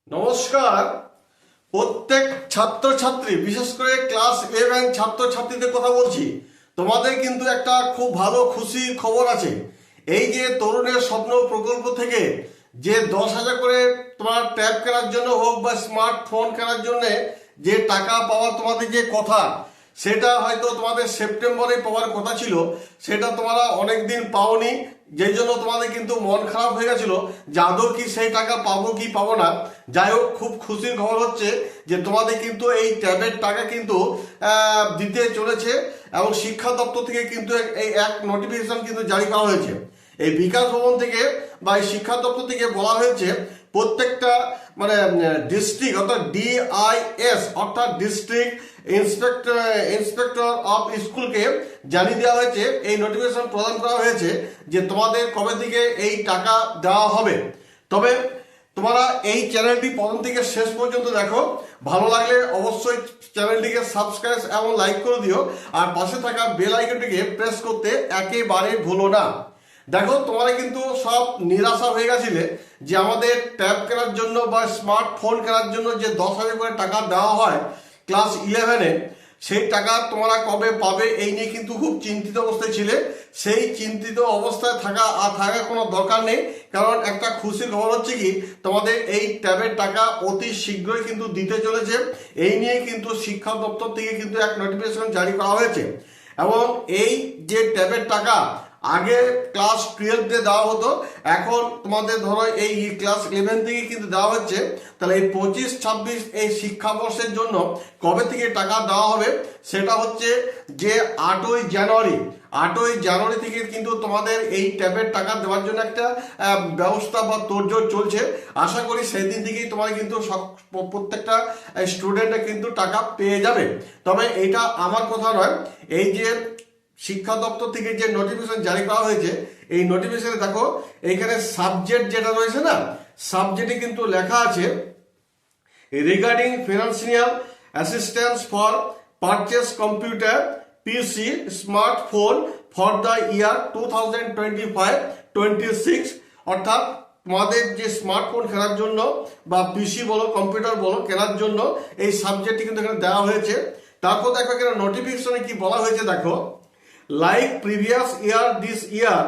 নমস্কার। প্রত্যেক ছাত্রছাত্রী, বিশেষ করে ক্লাস 11 ছাত্রছাত্রীদের কথা বলছি। তোমাদের কিন্তু একটা খুব ভালো খুশির খবর আছে। এই যে তরুণের স্বপ্ন প্রকল্প থেকে যে 10,000 করে তোমার ট্যাব কেনার জন্য হোক বা স্মার্টফোন কেনার জন্য যে টাকা পাওয়ার তোমাদের যে কথা, সেটা হয়তো তোমাদের সেপ্টেম্বরে পাওয়ার কথা ছিল, সেটা তোমরা অনেকদিন পাওনি। যেই জন্য তোমাদের কিন্তু মন খারাপ হয়ে গেছিল যে আদৌ কি সেই টাকা পাবো কি পাবো না। যাই হোক, খুব খুশির খবর হচ্ছে যে তোমাদের কিন্তু এই ট্যাবের টাকা কিন্তু দিতে চলেছে এবং শিক্ষা দপ্তর থেকে কিন্তু এই এক নোটিফিকেশন কিন্তু জারি করা হয়েছে। এই বিকাশ ভবন থেকে বা এই শিক্ষা দপ্তর থেকে বলা হয়েছে প্রত্যেকটা মানে ডিস্ট্রিক্ট অর্থাৎ ডিআইএস অর্থাৎ ডিস্ট্রিক্ট ইন্সপেক্টর অফ স্কুলকে জানিয়ে দেওয়া হয়েছে, এই নোটিফিকেশন প্রদান করা হয়েছে যে তোমাদের কবে থেকে এই টাকা দেওয়া হবে। তবে তোমরা এই চ্যানেলটি প্রথম থেকে শেষ পর্যন্ত দেখো। ভালো লাগলে অবশ্যই চ্যানেলটিকে সাবস্ক্রাইব এবং লাইক করে দিও, আর পাশে থাকা বেল আইকনটিকে প্রেস করতে একেবারে ভুলো না। দেখো, তোমরা কিন্তু সব নিরাশা হয়ে গেছিলে যে আমাদের ট্যাব কেনার জন্য বা স্মার্টফোন কেনার জন্য যে 10,000 করে টাকা দেওয়া হয় ক্লাস 11-এ, সেই টাকা তোমরা কবে পাবে এই নিয়ে কিন্তু খুব চিন্তিত অবস্থায় ছিলে। সেই চিন্তিত অবস্থায় থাকার কোনো দরকার নেই, কারণ একটা খুশির খবর হচ্ছে কি তোমাদের এই ট্যাবের টাকা অতি শীঘ্রই কিন্তু দিতে চলেছে। এই নিয়ে কিন্তু শিক্ষা দপ্তর থেকে কিন্তু এক নোটিফিকেশন জারি করা হয়েছে। এবং এই যে ট্যাবের টাকা আগে ক্লাস 12 দেওয়া হতো, এখন তোমাদের ধরো এই ক্লাস 11 থেকে কিন্তু দেওয়া হচ্ছে। তাহলে এই 25-26 এই শিক্ষাবর্ষের জন্য কবে থেকে টাকা দেওয়া হবে সেটা হচ্ছে যে 8ই জানুয়ারি থেকে কিন্তু তোমাদের এই ট্যাবের টাকা দেওয়ার জন্য একটা ব্যবস্থা বা তোড়জোড় চলছে। আশা করি সেই দিন থেকেই তোমার কিন্তু প্রত্যেকটা স্টুডেন্টরা কিন্তু টাকা পেয়ে যাবে। তবে এটা আমার কথা নয়, এই যে শিক্ষা দপ্তর থেকে যে নোটিফিকেশন জারি করা হয়েছে, এই নোটিফিকেশনে দেখো এইখানে সাবজেক্ট যেটা রয়েছে না, সাবজেক্টে কিন্তু লেখা আছে regarding financial assistance for purchase computer PC smartphone for the year 2025-26, অর্থাৎ তোমাদের যে স্মার্টফোন কেনার জন্য বা পিসি বলো কম্পিউটার বলো কেনার জন্য এই সাবজেক্টটি কিন্তু এখানে দেওয়া হয়েছে। তারপর দেখো এখানে নোটিফিকেশনে কি বলা হয়েছে, দেখো like previous year this year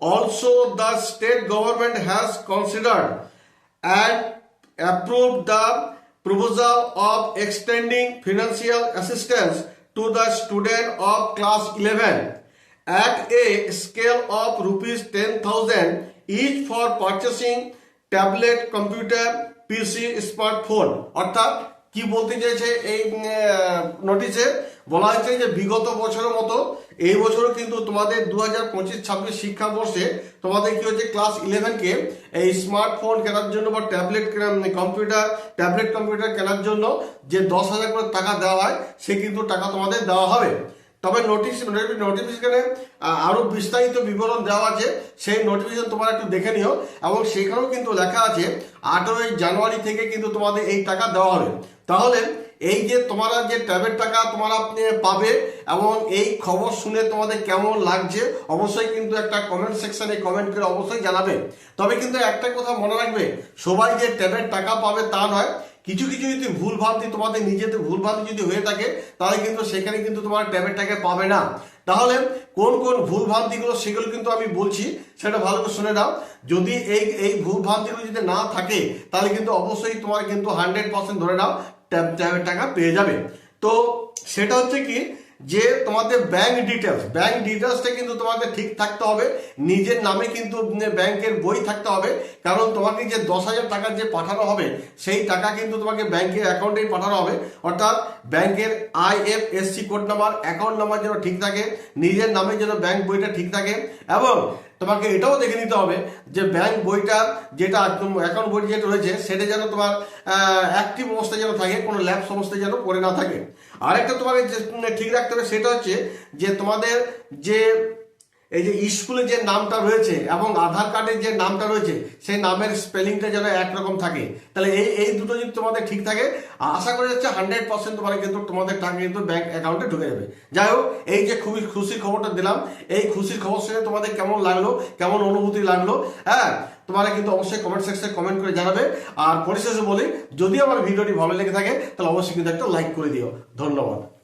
also the state government has considered and approved the proposal of extending financial assistance to the student of class 11 at a scale of rupees 10,000 each for purchasing tablet, computer, PC, smartphone। অর্থাৎ কি বলতে চাইছে এই নোটিশে বলা হয়েছে যে বিগত বছরের মতো এই বছরও কিন্তু তোমাদের 2025-26 শিক্ষাবর্ষে তোমাদের কি হচ্ছে ক্লাস 11-কে এই স্মার্টফোন কেনার জন্য বা ট্যাবলেট কম্পিউটার কেনার জন্য যে 10,000 করে টাকা দেওয়া হয় সে কিন্তু টাকা তোমাদের দেওয়া হবে। তবে নোটিফিকেশনে আরো বিস্তারিত বিবরণ দেওয়া আছে, সেই নোটিফিকেশন তোমরা একটু দেখে নিও। এবং সেখানেও কিন্তু লেখা আছে 8ই জানুয়ারি থেকে কিন্তু তোমাদের এই টাকা দেওয়া হবে। তাহলে এই যে তোমরা যে ট্যাবের টাকা তোমরা পাবে এবং এই খবর শুনে তোমাদের কেমন লাগছে অবশ্যই কিন্তু একটা কমেন্ট সেকশনে কমেন্ট করে অবশ্যই জানাবে। তবে কিন্তু একটা কথা মনে রাখবে, সবাই যে ট্যাবের টাকা পাবে তা নয়। কিছু কিছু যদি ভুলভ্রান্তি তোমাদের নিজেদের ভুলভ্রান্তি যদি হয়ে থাকে তাহলে কিন্তু সেখানে কিন্তু তোমার ট্যাবের টাকা পাবে না। তাহলে কোন কোন ভুলভ্রান্তিগুলো সেগুলো কিন্তু আমি বলছি, সেটা ভালো করে শুনে নাও। যদি এই ভুলভ্রান্তিগুলো যদি না থাকে তাহলে কিন্তু অবশ্যই তোমার কিন্তু 100% ধরে নাও ট্যাবের টাকা পেয়ে যাবে। তো সেটা হচ্ছে কি যে তোমাদের ব্যাংক ডিটেলসটা কিন্তু তোমাদের ঠিক থাকতে হবে। নিজের নামে কিন্তু ব্যাংকের বই থাকতে হবে, কারণ তোমাকে যে 10,000 টাকা যে পাঠানো হবে সেই টাকা কিন্তু তোমাকে ব্যাংকের অ্যাকাউন্টেই পাঠানো হবে। অর্থাৎ ব্যাংকের IFSC code number, account number যেন ঠিক থাকে, নিজের নামে যেন ব্যাংক বইটা ঠিক থাকে। এবং তোমাকে এটাও দেখে নিতে হবে যে ব্যাংক বইটা যেটা অ্যাকাউন্ট বই যেটা রয়েছে সেটা যেন তোমার অ্যাক্টিভ অবস্থায় যেন থাকে, কোনো ল্যাপস অবস্থায় যেন পড়ে না থাকে। আরেকটা তোমাকে ঠিক রাখতে হবে, সেটা হচ্ছে যে তোমাদের যে এই যে স্কুলে যে নামটা রয়েছে এবং আধার কার্ডের যে নামটা রয়েছে সেই নামের স্পেলিংটা যেন একরকম থাকে। তাহলে এই দুটো যদি তোমাদের ঠিক থাকে আশা করা যাচ্ছে 100% তোমার কিন্তু তোমাদের টাকা কিন্তু ব্যাংক অ্যাকাউন্টে ঢুকে যাবে। যাই হোক, এই যে খুবই খুশির খবরটা দিলাম, এই খুশির খবর শুনে তোমাদের কেমন লাগলো, কেমন অনুভূতি লাগলো? হ্যাঁ, তোমরা কিন্তু অবশ্যই কমেন্ট সেকশনে কমেন্ট করে জানাবে। আর পরিশেষে বলি, যদি আমার ভিডিওটি ভালো লেগে থাকে তাহলে অবশ্যই কিন্তু একটা লাইক করে দিও। ধন্যবাদ।